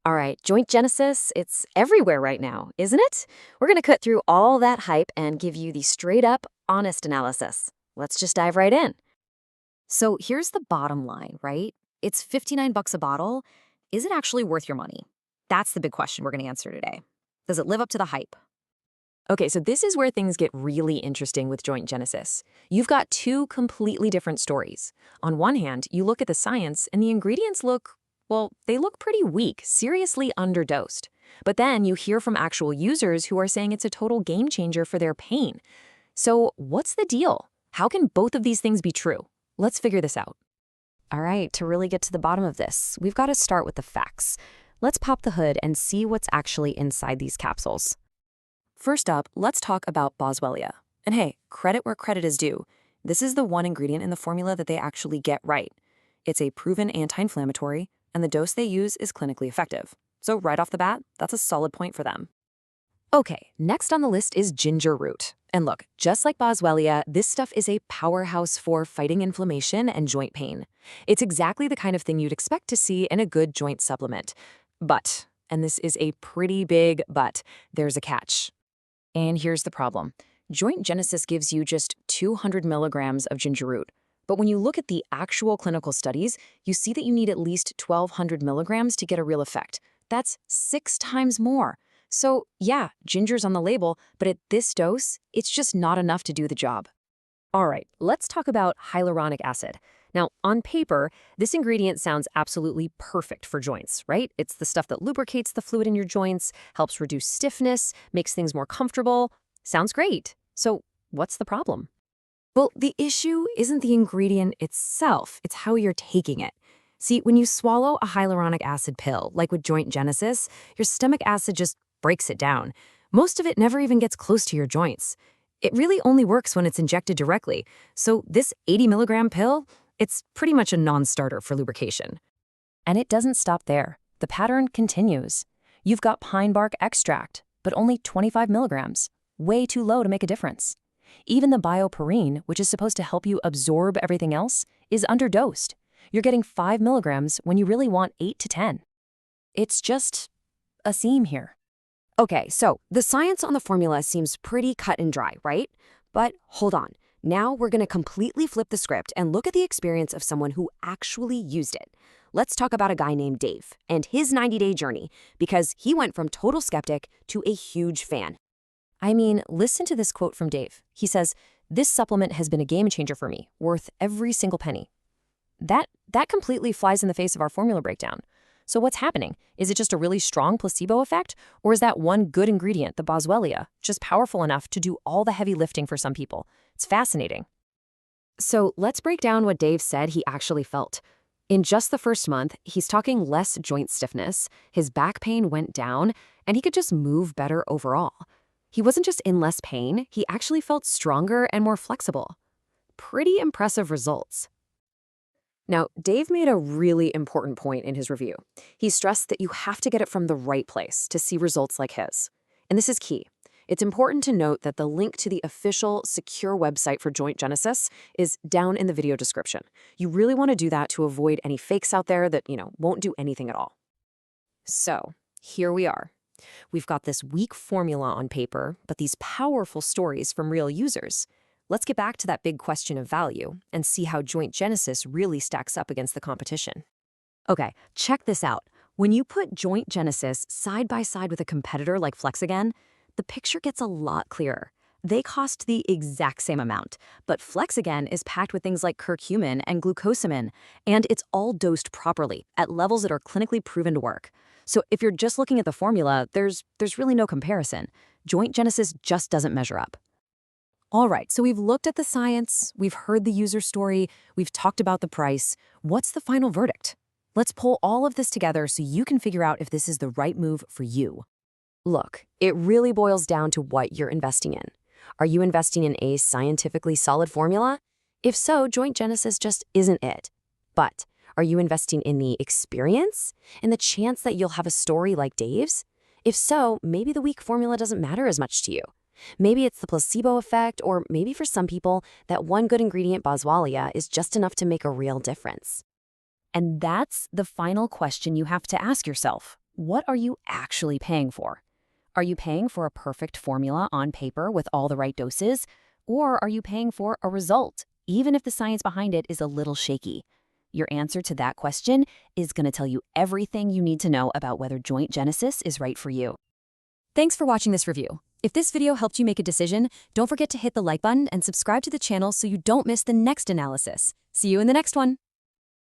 All right, joint genesis, it's everywhere right now, isn't it? We're going to cut through all that hype and give you the straight up, honest analysis. Let's just dive right in. So here's the bottom line, right? It's 59 bucks a bottle. Is it actually worth your money? That's the big question we're going to answer today. Does it live up to the hype? Okay, so this is where things get really interesting with joint genesis. You've got two completely different stories. On one hand, you look at the science and the ingredients look, well, they look pretty weak, seriously underdosed. But then you hear from actual users who are saying it's a total game changer for their pain. So what's the deal? How can both of these things be true? Let's figure this out. All right, to really get to the bottom of this, we've got to start with the facts. Let's pop the hood and see what's actually inside these capsules. First up, let's talk about boswellia. And hey, credit where credit is due. This is the one ingredient in the formula that they actually get right. It's a proven anti-inflammatory, and the dose they use is clinically effective. So right off the bat, that's a solid point for them. Okay, next on the list is ginger root. And look, just like boswellia, this stuff is a powerhouse for fighting inflammation and joint pain. It's exactly the kind of thing you'd expect to see in a good joint supplement. But, and this is a pretty big but, there's a catch. And here's the problem. Joint genesis gives you just 200 milligrams of ginger root. But when you look at the actual clinical studies, you see that you need at least 1,200 milligrams to get a real effect. That's 6 times more. So yeah, ginger's on the label, but at this dose, it's just not enough to do the job. All right, let's talk about hyaluronic acid. Now, on paper, this ingredient sounds absolutely perfect for joints, right? It's the stuff that lubricates the fluid in your joints, helps reduce stiffness, makes things more comfortable. Sounds great. So what's the problem? Well, the issue isn't the ingredient itself, it's how you're taking it. See, when you swallow a hyaluronic acid pill, like with joint genesis, your stomach acid just breaks it down. Most of it never even gets close to your joints. It really only works when it's injected directly. So this 80 milligram pill, it's pretty much a non-starter for lubrication. And it doesn't stop there. The pattern continues. You've got pine bark extract, but only 25 milligrams. Way too low to make a difference. Even the bioperine, which is supposed to help you absorb everything else, is underdosed. You're getting 5 milligrams when you really want 8 to 10. It's just a seam here. Okay, so the science on the formula seems pretty cut and dry, right? But hold on. Now we're going to completely flip the script and look at the experience of someone who actually used it. Let's talk about a guy named Dave and his 90-day journey, because he went from total skeptic to a huge fan. I mean, listen to this quote from Dave. He says, "This supplement has been a game changer for me, worth every single penny." That completely flies in the face of our formula breakdown. So what's happening? Is it just a really strong placebo effect? Or is that one good ingredient, the boswellia, just powerful enough to do all the heavy lifting for some people? It's fascinating. So let's break down what Dave said he actually felt. In just the first month, he's talking less joint stiffness, his back pain went down, and he could just move better overall. He wasn't just in less pain, he actually felt stronger and more flexible. Pretty impressive results. Now, Dave made a really important point in his review. He stressed that you have to get it from the right place to see results like his. And this is key. It's important to note that the link to the official, secure website for joint genesis is down in the video description. You really want to do that to avoid any fakes out there that, won't do anything at all. So, here we are. We've got this weak formula on paper, but these powerful stories from real users. Let's get back to that big question of value and see how joint genesis really stacks up against the competition. Okay, check this out. When you put joint genesis side by side with a competitor like Flexigen, the picture gets a lot clearer. They cost the exact same amount, but Flexigen is packed with things like curcumin and glucosamine, and it's all dosed properly at levels that are clinically proven to work. So if you're just looking at the formula, there's really no comparison. Joint genesis just doesn't measure up. All right, so we've looked at the science, we've heard the user story, we've talked about the price. What's the final verdict? Let's pull all of this together so you can figure out if this is the right move for you. Look, it really boils down to what you're investing in. Are you investing in a scientifically solid formula? If so, joint genesis just isn't it. But are you investing in the experience? In the chance that you'll have a story like Dave's? If so, maybe the weak formula doesn't matter as much to you. Maybe it's the placebo effect, or maybe for some people, that one good ingredient, boswellia, is just enough to make a real difference. And that's the final question you have to ask yourself. what are you actually paying for? Are you paying for a perfect formula on paper with all the right doses? Or are you paying for a result, even if the science behind it is a little shaky? Your answer to that question is going to tell you everything you need to know about whether joint genesis is right for you. Thanks for watching this review. If this video helped you make a decision, don't forget to hit the like button and subscribe to the channel so you don't miss the next analysis. See you in the next one.